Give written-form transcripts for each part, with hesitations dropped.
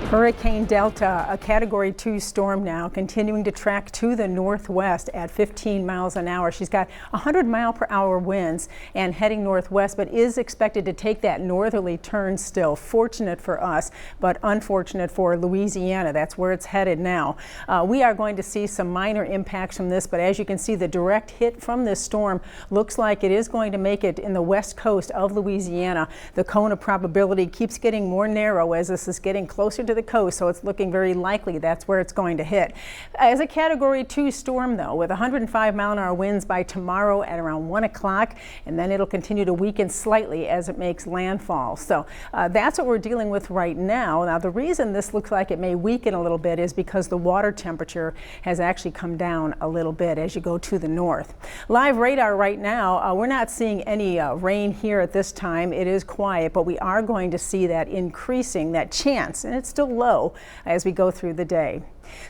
Hurricane Delta, a Category 2 storm now, continuing to track to the northwest at 15 miles an hour. She's got 100-mile-per-hour winds and heading northwest, but is expected to take that northerly turn still. Fortunate for us, but unfortunate for Louisiana. That's where it's headed now. We are going to see some minor impacts from this, but as you can see, the direct hit from this storm looks like it is going to make it in the west coast of Louisiana. The cone of probability keeps getting more narrow as this is getting closer to the coast, so it's looking very likely that's where it's going to hit. As a Category 2 storm, though, with 105-mile-an-hour winds by tomorrow at around 1 o'clock, and then it'll continue to weaken slightly as it makes landfall. So that's what we're dealing with right now. Now, the reason this looks like it may weaken a little bit is because the water temperature has actually come down a little bit as you go to the north. Live radar right now, we're not seeing any rain here at this time. It is quiet, but we are going to see that increasing, that chance, and it's still low as we go through the day.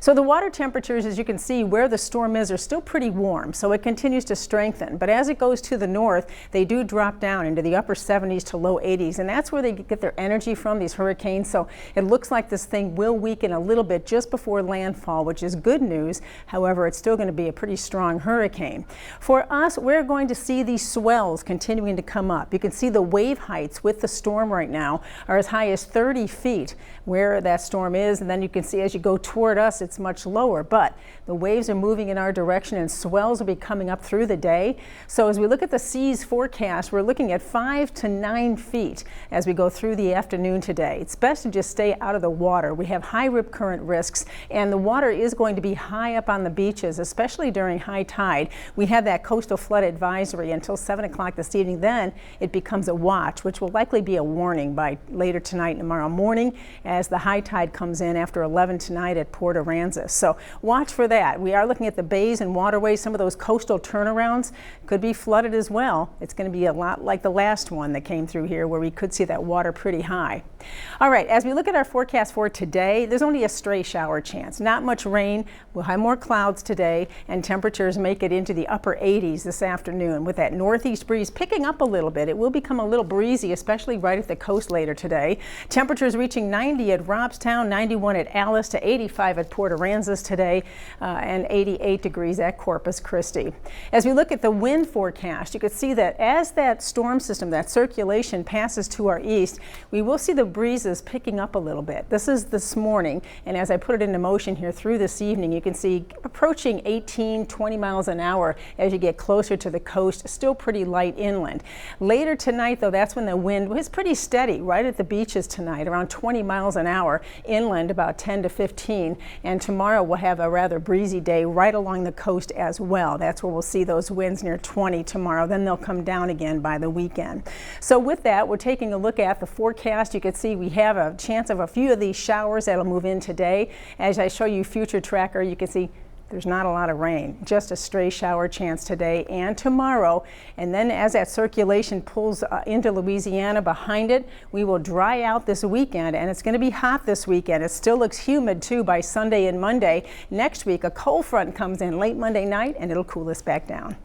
So the water temperatures, as you can see where the storm is, are still pretty warm, so it continues to strengthen. But as it goes to the north, they do drop down into the upper 70s to low 80s, and that's where they get their energy from, these hurricanes. So it looks like this thing will weaken a little bit just before landfall, which is good news. However, it's still going to be a pretty strong hurricane. For us, we're going to see these swells continuing to come up. You can see the wave heights with the storm right now are as high as 30 feet where that storm is, and then you can see as you go toward us, it's much lower, but the waves are moving in our direction and swells will be coming up through the day. So as we look at the seas forecast, we're looking at 5 to 9 feet as we go through the afternoon today. It's best to just stay out of the water. We have high rip current risks, and the water is going to be high up on the beaches, especially during high tide. We have that coastal flood advisory until 7 o'clock this evening. Then it becomes a watch, which will likely be a warning by later tonight and tomorrow morning as the high tide comes in after 11 tonight at Port Aransas. So watch for that. We are looking at the bays and waterways. Some of those coastal turnarounds could be flooded as well. It's going to be a lot like the last one that came through here where we could see that water pretty high. All right, as we look at our forecast for today, there's only a stray shower chance. Not much rain. We'll have more clouds today, and temperatures make it into the upper 80s this afternoon. With that northeast breeze picking up a little bit, it will become a little breezy, especially right at the coast later today. Temperatures reaching 90 at Robstown, 91 at Alice, to 85 at Port Aransas today, and 88 degrees at Corpus Christi. As we look at the wind forecast, you can see that as that storm system, that circulation passes to our east, we will see the breezes picking up a little bit. This is this morning, and as I put it into motion here through this evening, you can see approaching 18, 20 miles an hour as you get closer to the coast, still pretty light inland. Later tonight, though, that's when the wind was pretty steady right at the beaches tonight, around 20 miles an hour, inland about 10 to 15, and tomorrow we'll have a rather breezy day right along the coast as well. That's where we'll see those winds near 20 tomorrow. Then they'll come down again by the weekend. So with that, we're taking a look at the forecast. You can see we have a chance of a few of these showers that'll move in today. As I show you future tracker, you can see there's not a lot of rain, just a stray shower chance today and tomorrow. And then as that circulation pulls into Louisiana behind it, we will dry out this weekend, and it's going to be hot this weekend. It still looks humid too by Sunday and Monday. Next week, a cold front comes in late Monday night and it'll cool us back down.